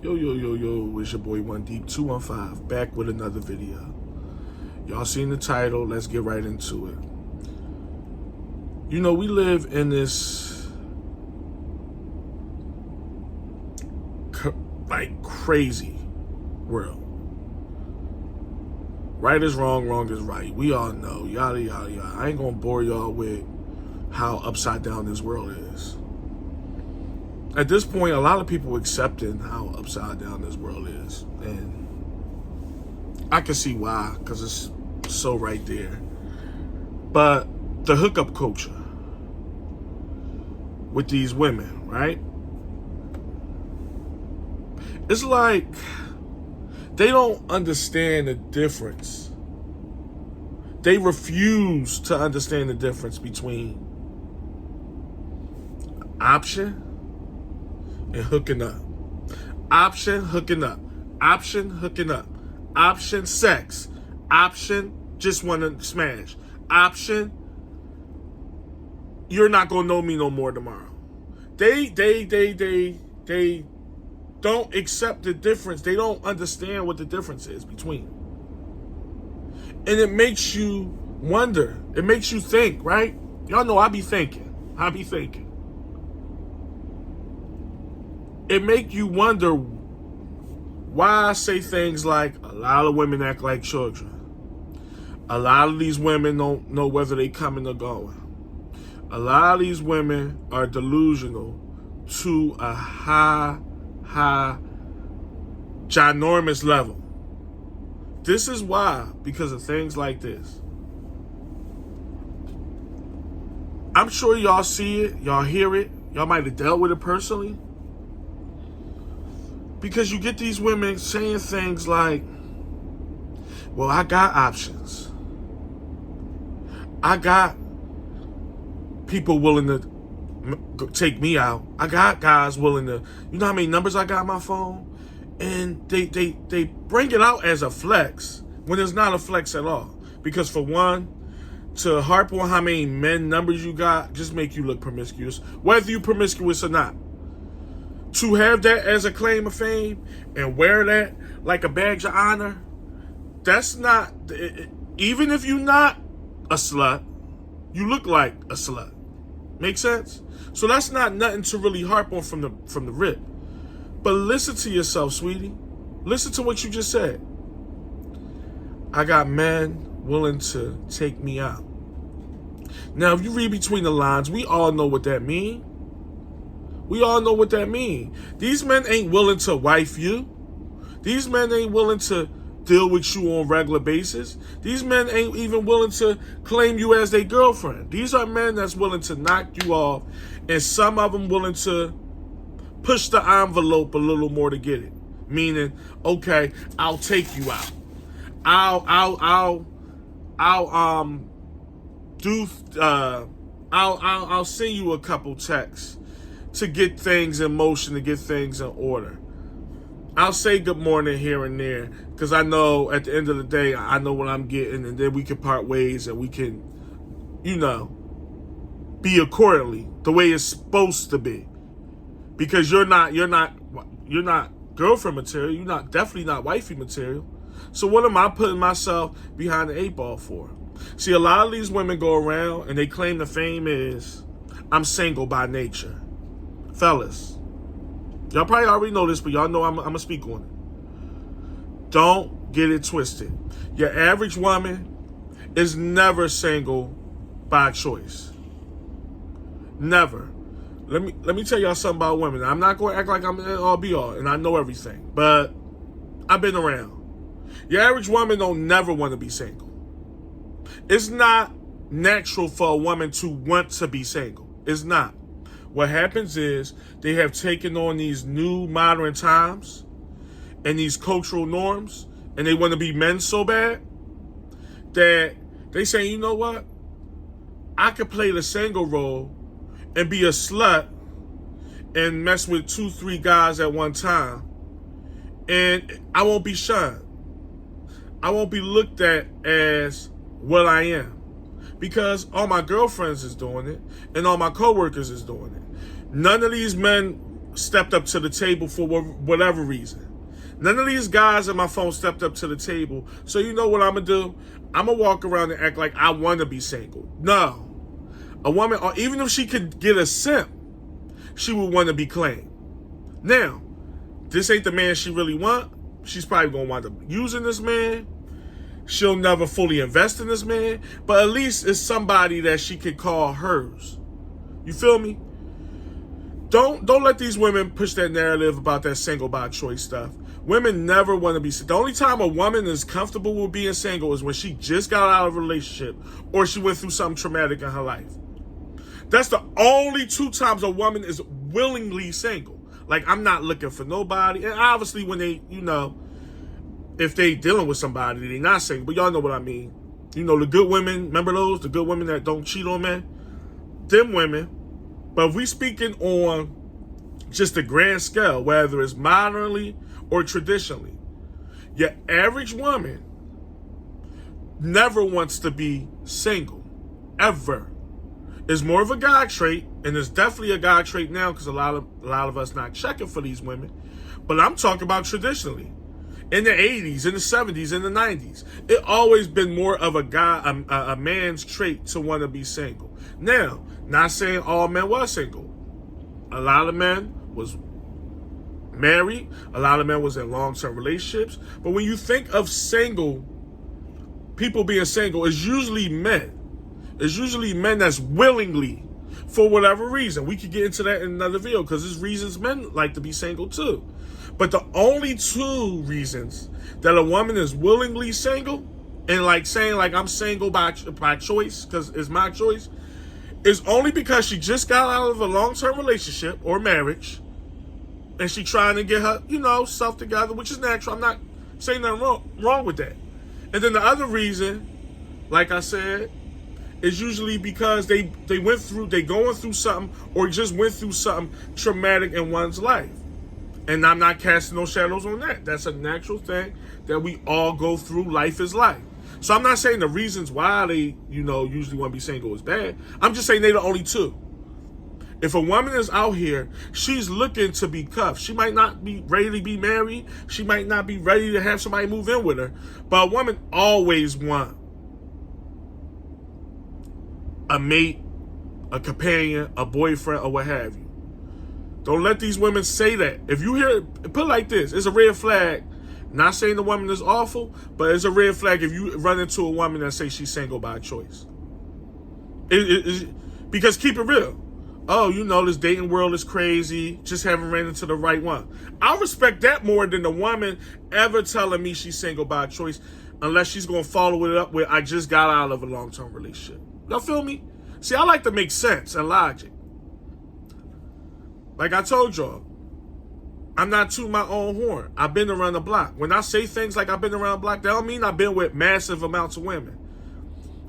Yo, it's your boy One Deep 215 back with another video. Y'all seen the title, let's get right into it. You know, we live in this crazy world. Right is wrong, wrong is right. We all know, yada, yada, yada. I ain't gonna bore y'all with how upside down this world is. At this point, a lot of people accepting how upside down this world is. And I can see why, because it's so right there. But the hookup culture with these women, right? It's like they don't understand the difference. They refuse to understand the difference between option and hooking up. Option, hooking up. Option, hooking up. Option, sex. Option, just want to smash. Option, you're not going to know me no more tomorrow. They don't accept the difference. They don't understand what the difference is between. And it makes you wonder. It makes you think, right? Y'all know I be thinking. It make you wonder why I say things like a lot of women act like children. A lot of these women don't know whether they coming or going. A lot of these women are delusional to a high, ginormous level. This is why, because of things like this. I'm sure y'all see it, y'all hear it, y'all might have dealt with it personally. Because you get these women saying things like, well, I got options. I got people willing to take me out. I got guys willing to, you know how many numbers I got on my phone? And they bring it out as a flex when it's not a flex at all. Because for one, to harp on how many men numbers you got just make you look promiscuous, whether you promiscuous or not. To have that as a claim of fame and wear that like a badge of honor, that's not, even if you're not a slut, you look like a slut. Make sense? So that's not nothing to really harp on from the rip. But listen to yourself, sweetie. Listen to what you just said. I got men willing to take me out. Now, if you read between the lines, we all know what that means. We all know what that means. These men ain't willing to wife you. These men ain't willing to deal with you on a regular basis. These men ain't even willing to claim you as their girlfriend. These are men that's willing to knock you off, and some of them willing to push the envelope a little more to get it. Meaning, okay, I'll take you out. I'll send you a couple texts to get things in motion, to get things in order. I'll say good morning here and there, because I know at the end of the day, I know what I'm getting, and then we can part ways and we can, be accordingly the way it's supposed to be. Because you're not girlfriend material. You're definitely not wifey material. So what am I putting myself behind the 8 ball for? See, a lot of these women go around and they claim the fame is, I'm single by nature. Fellas, y'all probably already know this, but y'all know I'm going to speak on it. Don't get it twisted. Your average woman is never single by choice. Never. Let me tell y'all something about women. I'm not going to act like I'm an all be all, and I know everything, but I've been around. Your average woman don't never want to be single. It's not natural for a woman to want to be single. It's not. What happens is they have taken on these new modern times and these cultural norms, and they want to be men so bad that they say, you know what? I could play the single role and be a slut and mess with 2-3 guys at one time, and I won't be shunned. I won't be looked at as what I am, because all my girlfriends is doing it and all my coworkers is doing it. None of these men stepped up to the table for whatever reason. None of these guys on my phone stepped up to the table. So you know what I'm going to do? I'm going to walk around and act like I want to be single. No. A woman, or even if she could get a simp, she would want to be claimed. Now, this ain't the man she really want. She's probably going to wind up using this man. She'll never fully invest in this man. But at least it's somebody that she could call hers. You feel me? Don't let these women push that narrative about that single by choice stuff. Women never want to be single. The only time a woman is comfortable with being single is when she just got out of a relationship or she went through something traumatic in her life. That's the only 2 times a woman is willingly single. Like, I'm not looking for nobody. And obviously when they, if they dealing with somebody, they not single. But y'all know what I mean. The good women, remember those? The good women that don't cheat on men? Them women. But if we speaking on just the grand scale, whether it's modernly or traditionally, your average woman never wants to be single, ever. It's more of a guy trait, and it's definitely a guy trait now because a lot of us not checking for these women. But I'm talking about traditionally. In the 80s, in the 70s, in the 90s, it always been more of a man's trait to want to be single. Now, not saying all men were single. A lot of men was married. A lot of men was in long-term relationships. But when you think of people being single, it's usually men. It's usually men that's willingly, for whatever reason. We could get into that in another video because there's reasons men like to be single too. But the only 2 reasons that a woman is willingly single and like saying like I'm single by choice because it's my choice is only because she just got out of a long-term relationship or marriage and she trying to get her, self together, which is natural. I'm not saying nothing wrong with that. And then the other reason, like I said, is usually because they going through something or just went through something traumatic in one's life. And I'm not casting no shadows on that. That's a natural thing that we all go through. Life is life. So I'm not saying the reasons why they, usually want to be single is bad. I'm just saying they're the only 2. If a woman is out here, she's looking to be cuffed. She might not be ready to be married. She might not be ready to have somebody move in with her. But a woman always wants a mate, a companion, a boyfriend, or what have you. Don't let these women say that. If you hear it, put it like this, it's a red flag. Not saying the woman is awful, but it's a red flag if you run into a woman that says she's single by choice. Because keep it real. Oh, this dating world is crazy. Just haven't ran into the right one. I respect that more than the woman ever telling me she's single by choice unless she's going to follow it up with I just got out of a long-term relationship. Y'all feel me? See, I like to make sense and logic. Like I told y'all, I'm not tooting my own horn. I've been around the block. When I say things like I've been around the block, that don't mean I've been with massive amounts of women.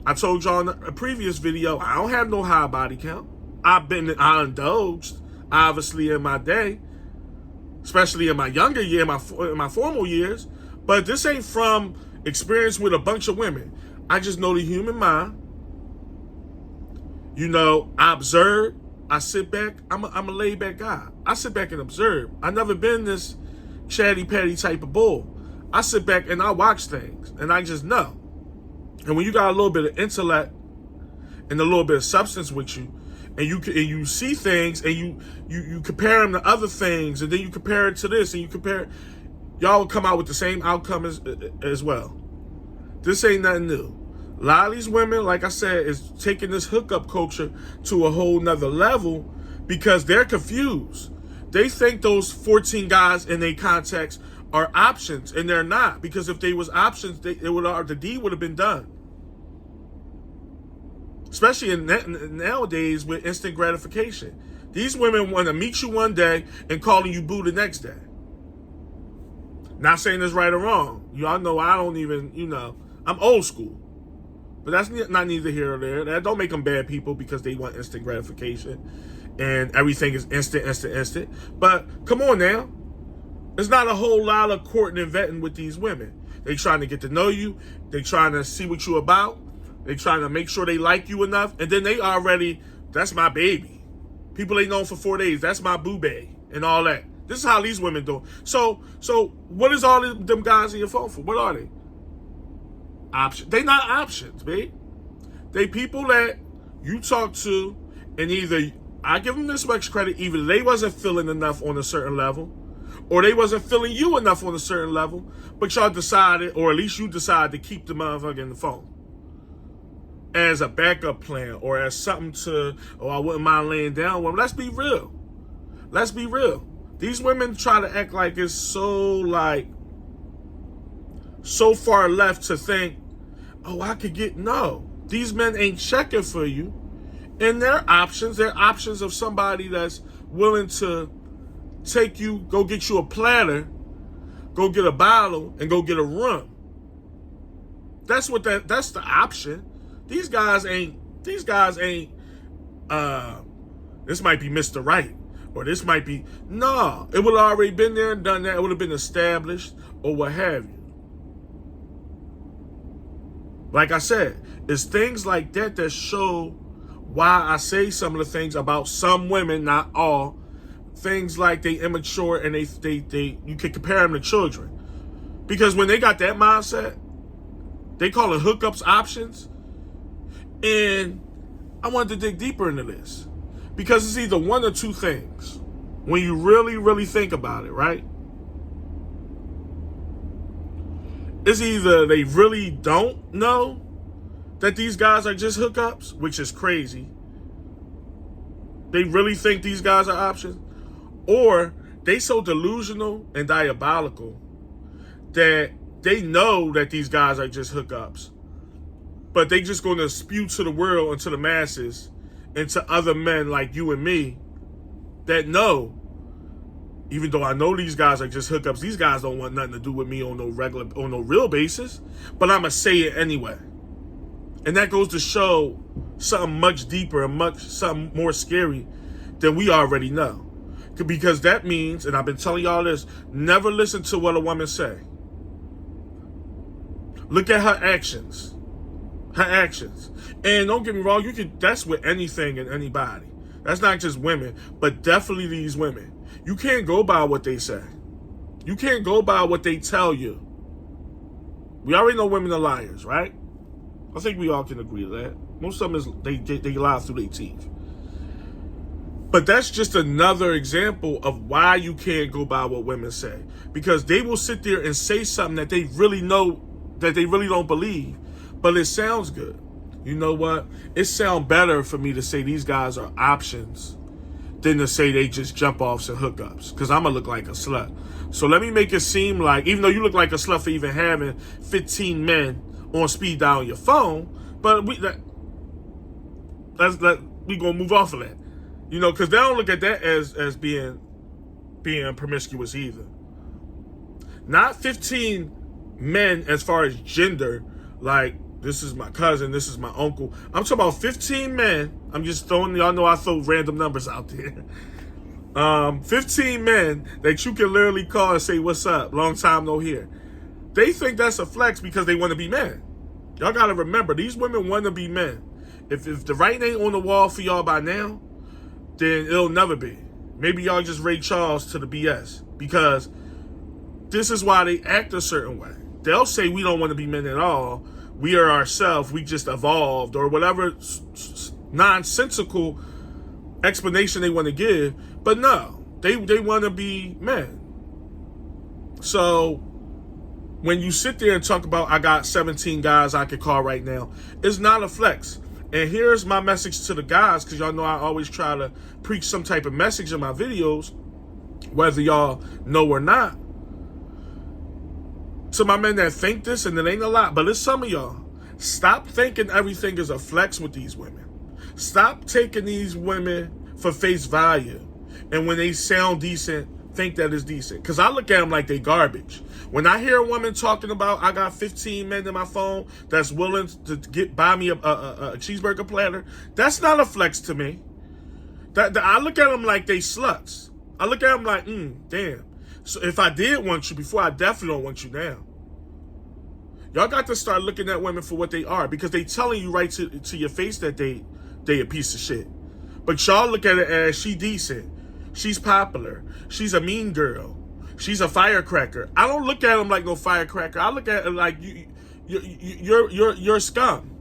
I told y'all in a previous video, I don't have no high body count. I indulged, obviously, in my day, especially in my younger year, in my formal years. But this ain't from experience with a bunch of women. I just know the human mind. I observe. I sit back. I'm a laid back guy. I sit back and observe. I never been this chatty patty type of bull. I sit back and I watch things and I just know. And when you got a little bit of intellect and a little bit of substance with you, and you see things and you compare them to other things, and then you compare it to this and you compare, y'all will come out with the same outcome as well. This ain't nothing new. A lot of these women, like I said, is taking this hookup culture to a whole nother level because they're confused. They think those 14 guys in their contacts are options, and they're not. Because if they was options, the deed would have been done. Especially nowadays with instant gratification. These women want to meet you one day and calling you boo the next day. Not saying it's right or wrong. Y'all know I don't even, I'm old school. But that's not neither here or there. That don't make them bad people because they want instant gratification and everything is instant. But come on now. There's not a whole lot of courting and vetting with these women. They trying to get to know you. They trying to see what you about. They trying to make sure they like you enough. And then they already, that's my baby. People ain't known for 4 days. That's my boo bae. and all that. This is how these women do. So what is all them guys in your phone for? What are they? Options. They not options, babe. They people that you talk to, and either I give them this much credit, either they wasn't feeling enough on a certain level, or they wasn't feeling you enough on a certain level, but y'all decided, or at least you decided to keep the motherfucker in the phone as a backup plan, or as something to, oh, I wouldn't mind laying down with them. Let's be real. Let's be real. These women try to act like it's so far left to think, oh, I could get, no. These men ain't checking for you. And they're options of somebody that's willing to take you, go get you a platter, go get a bottle, and go get a room. That's the option. These guys ain't, this might be Mr. Right. Or this might be, no, it would have already been there and done that. It would have been established or what have you. Like I said, it's things like that that show why I say some of the things about some women, not all. Things like they immature and they you can compare them to children. Because when they got that mindset, they call it hookups options. And I wanted to dig deeper into this. Because it's either one or two things. When you really, really think about it, right? It's either they really don't know that these guys are just hookups, which is crazy. They really think these guys are options. Or they so delusional and diabolical that they know that these guys are just hookups. But they just going to spew to the world and to the masses and to other men like you and me that know, even though I know these guys are just hookups, these guys don't want nothing to do with me on no real basis, but I'm going to say it anyway. And that goes to show something much deeper and something more scary than we already know. Because that means, and I've been telling y'all this, never listen to what a woman say. Look at her actions. Her actions. And don't get me wrong, that's with anything and anybody. That's not just women, but definitely these women. You can't go by what they say. You can't go by what they tell you. We already know women are liars, right? I think we all can agree to that. Most of them they lie through their teeth. But that's just another example of why you can't go by what women say. Because they will sit there and say something that they really know, that they really don't believe. But it sounds good. You know what? It sounds better for me to say these guys are options than to say they just jump offs and hookups. Because I'm going to look like a slut. So let me make it seem like, even though you look like a slut for even having 15 men on speed dial on your phone, but we going to move off of that. You know, because they don't look at that as being promiscuous either. Not 15 men as far as gender, like, this is my cousin, this is my uncle. I'm talking about 15 men. I'm just throwing, y'all know I throw random numbers out there. 15 men that you can literally call and say, what's up? Long time no hear. They think that's a flex because they want to be men. Y'all got to remember, these women want to be men. If the writing ain't on the wall for y'all by now, then it'll never be. Maybe y'all just Ray Charles to the BS. Because this is why they act a certain way. They'll say we don't want to be men at all. We are ourselves. We just evolved, or whatever nonsensical explanation they want to give. But no, they want to be men. So when you sit there and talk about, I got 17 guys I could call right now, it's not a flex. And here's my message to the guys, because y'all know I always try to preach some type of message in my videos, whether y'all know or not. To my men that think this, and it ain't a lot, but it's some of y'all. Stop thinking everything is a flex with these women. Stop taking these women for face value. And when they sound decent, think that it's decent. Because I look at them like they garbage. When I hear a woman talking about, I got 15 men in my phone that's willing to buy me a cheeseburger platter, that's not a flex to me. I look at them like they sluts. I look at them like, damn. So if I did want you before, I definitely don't want you now. Y'all got to start looking at women for what they are, because they telling you right to your face that they a piece of shit. But y'all look at it as she decent. She's popular. She's a mean girl. She's a firecracker. I don't look at them like no firecracker. I look at it like you're scum.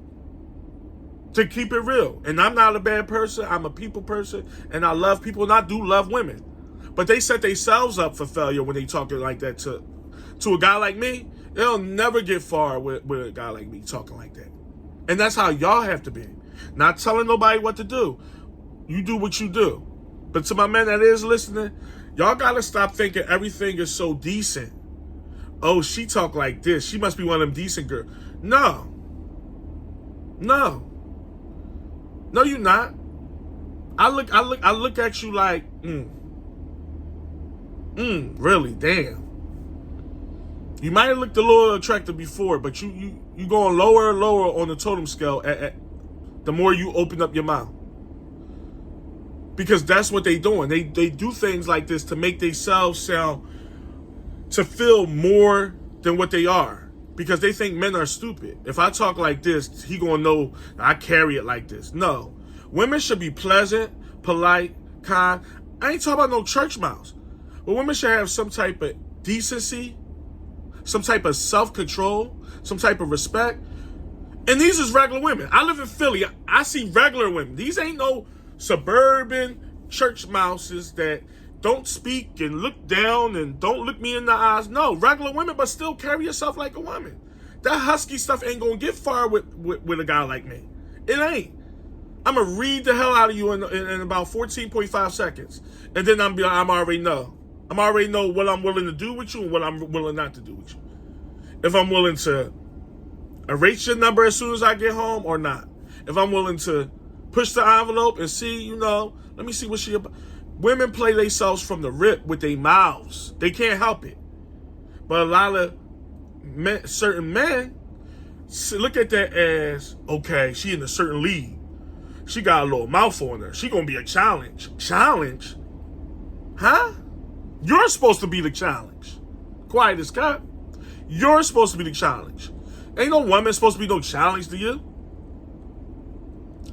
To keep it real. And I'm not a bad person. I'm a people person. And I love people. And I do love women. But they set themselves up for failure when they talking like that to a guy like me. They'll never get far with a guy like me talking like that. And that's how y'all have to be. Not telling nobody what to do. You do what you do. But to my man that is listening, y'all got to stop thinking everything is so decent. Oh, she talk like this. She must be one of them decent girls. No. No. No, you're not. I look at you like, really, damn. You might have looked a little attractive before, but you going lower and lower on the totem scale the more you open up your mouth. Because that's what they doing. They do things like this to make themselves sound, to feel more than what they are. Because they think men are stupid. If I talk like this, he gonna know I carry it like this. No. Women should be pleasant, polite, kind. I ain't talking about no church mouse. But women should have some type of decency, some type of self-control, some type of respect. And these is regular women. I live in Philly. I see regular women. These ain't no suburban church mouses that don't speak and look down and don't look me in the eyes. No, regular women, but still carry yourself like a woman. That husky stuff ain't gonna get far with a guy like me. It ain't. I'm gonna read the hell out of you in about 14.5 seconds. And then I'm already know. I'm already know what I'm willing to do with you and what I'm willing not to do with you. If I'm willing to erase your number as soon as I get home or not. If I'm willing to push the envelope and see, let me see what she about. Women play themselves from the rip with their mouths. They can't help it. But a lot of men, certain men look at that as, okay, she in a certain league. She got a little mouth on her. She gonna be a challenge. Challenge? Huh? You're supposed to be the challenge. Quiet as kept. You're supposed to be the challenge. Ain't no woman supposed to be no challenge to you.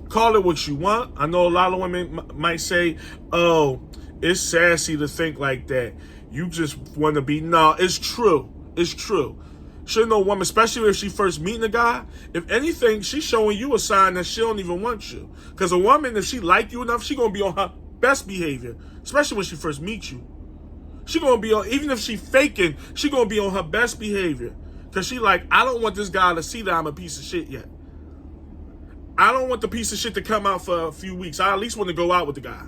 Call it what you want. I know a lot of women might say, oh, it's sassy to think like that. You just want to be... No, it's true. It's true. Shouldn't no woman, especially if she first meeting a guy, if anything, she's showing you a sign that she don't even want you. Because a woman, if she like you enough, she going to be on her best behavior, especially when she first meets you. She going to be on, even if she faking, she going to be on her best behavior. Because she like, I don't want this guy to see that I'm a piece of shit yet. I don't want the piece of shit to come out for a few weeks. I at least want to go out with the guy.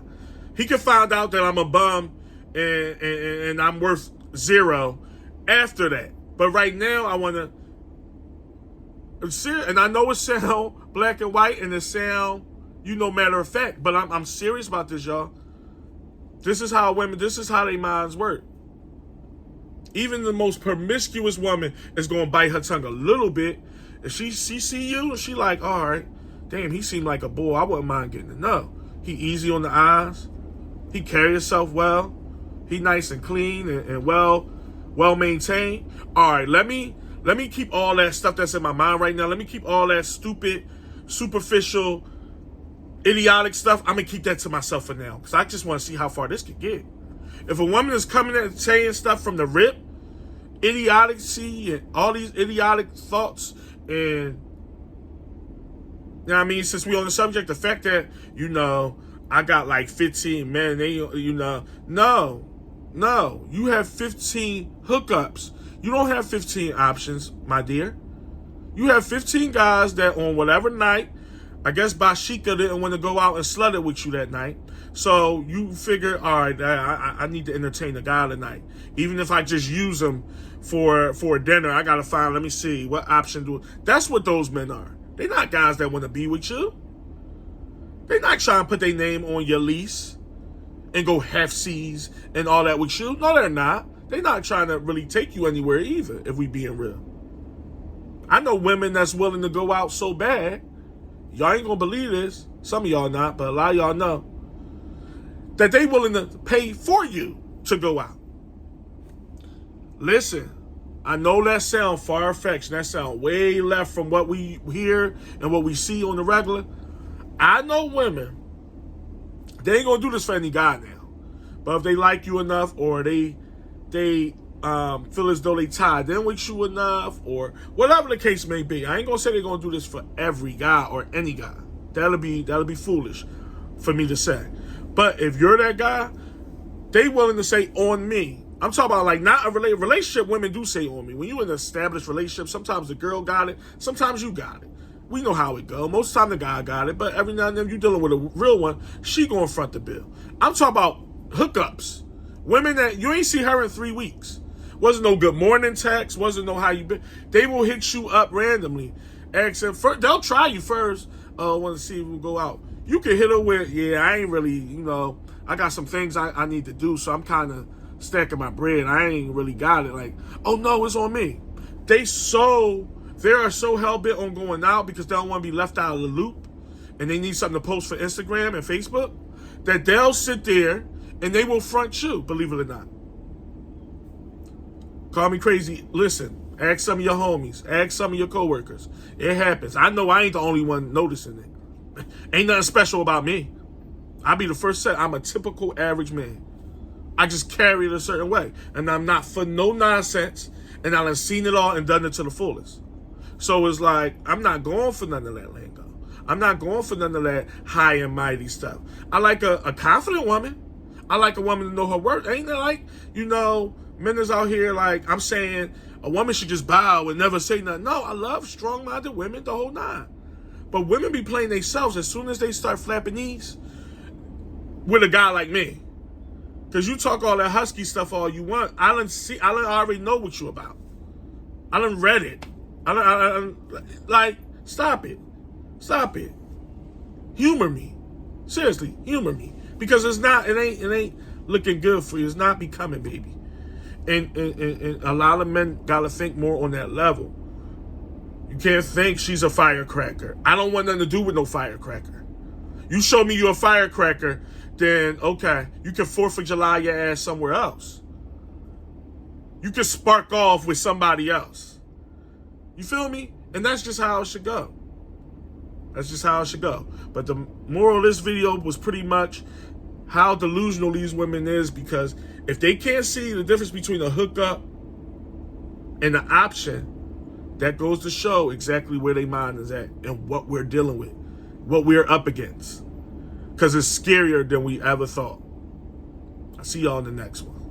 He can find out that I'm a bum and I'm worth zero after that. But right now, I want to... And I know it sound black and white and it sound, matter of fact. But I'm serious about this, y'all. This is how their minds work. Even the most promiscuous woman is going to bite her tongue a little bit. If she see you and she like, all right, damn, he seemed like a boy. I wouldn't mind getting to know. He easy on the eyes. He carry himself well. He nice and clean and well maintained. All right, let me keep all that stuff that's in my mind right now. Let me keep all that stupid, superficial, idiotic stuff. I'm going to keep that to myself for now because I just want to see how far this could get. If a woman is coming and saying stuff from the rip, idiocy and all these idiotic thoughts and, since we on the subject, the fact that, I got like 15 men, no, you have 15 hookups. You don't have 15 options, my dear. You have 15 guys that on whatever night, I guess Bashika didn't want to go out and slut it with you that night. So you figure, all right, I need to entertain a guy tonight. Even if I just use him for dinner, I got to find, let me see, what option do... That's what those men are. They're not guys that want to be with you. They're not trying to put their name on your lease and go half-seas and all that with you. No, they're not. They're not trying to really take you anywhere either, if we being real. I know women that's willing to go out so bad. Y'all ain't going to believe this. Some of y'all not, but a lot of y'all know. That they willing to pay for you to go out. Listen, I know that sound far-fetched. That sound way left from what we hear and what we see on the regular. I know women, they ain't going to do this for any guy now. But if they like you enough, or they feel as though they tied in with you enough, or whatever the case may be, I ain't gonna say they're gonna do this for every guy or any guy. That'll be foolish for me to say. But if you're that guy, they willing to say on me. I'm talking about like not a relationship. Women do say on me. When you in an established relationship, sometimes the girl got it, sometimes you got it. We know how it go. Most of the time the guy got it, but every now and then you dealing with a real one, she gonna front the bill. I'm talking about hookups. Women that you ain't see her in 3 weeks. Wasn't no good morning text, wasn't no how you been. They will hit you up randomly. Asking first, they'll try you first. Want to see if we'll go out. You can hit her with, yeah, I ain't really, I got some things I need to do, so I'm kind of stacking my bread. I ain't really got it. Like, oh no, it's on me. They are so hell-bent on going out because they don't want to be left out of the loop, and they need something to post for Instagram and Facebook, that they'll sit there and they will front you, believe it or not. Call me crazy. Listen, ask some of your homies. Ask some of your coworkers. It happens. I know I ain't the only one noticing it. Ain't nothing special about me. I'll be the first to say I'm a typical average man. I just carry it a certain way. And I'm not for no nonsense. And I've seen it all and done it to the fullest. So it's like, I'm not going for none of that lingo. I'm not going for none of that high and mighty stuff. I like a confident woman. I like a woman to know her worth. Ain't it like, men is out here like, I'm saying a woman should just bow and never say nothing. No, I love strong-minded women, the whole nine. But women be playing themselves as soon as they start flapping knees with a guy like me. Because you talk all that husky stuff all you want. I already know what you about. I done read it. Like, stop it. Stop it. Humor me. Seriously, humor me. Because it ain't looking good for you. It's not becoming, baby. And a lot of men gotta think more on that level. You can't think she's a firecracker. I don't want nothing to do with no firecracker. You show me you're a firecracker, then okay, you can 4th of July your ass somewhere else. You can spark off with somebody else. You feel me? And that's just how it should go. That's just how it should go. But the moral of this video was pretty much how delusional these women is, because if they can't see the difference between a hookup and an option, that goes to show exactly where their mind is at and what we're dealing with, what we're up against. Because it's scarier than we ever thought. I'll see y'all in the next one.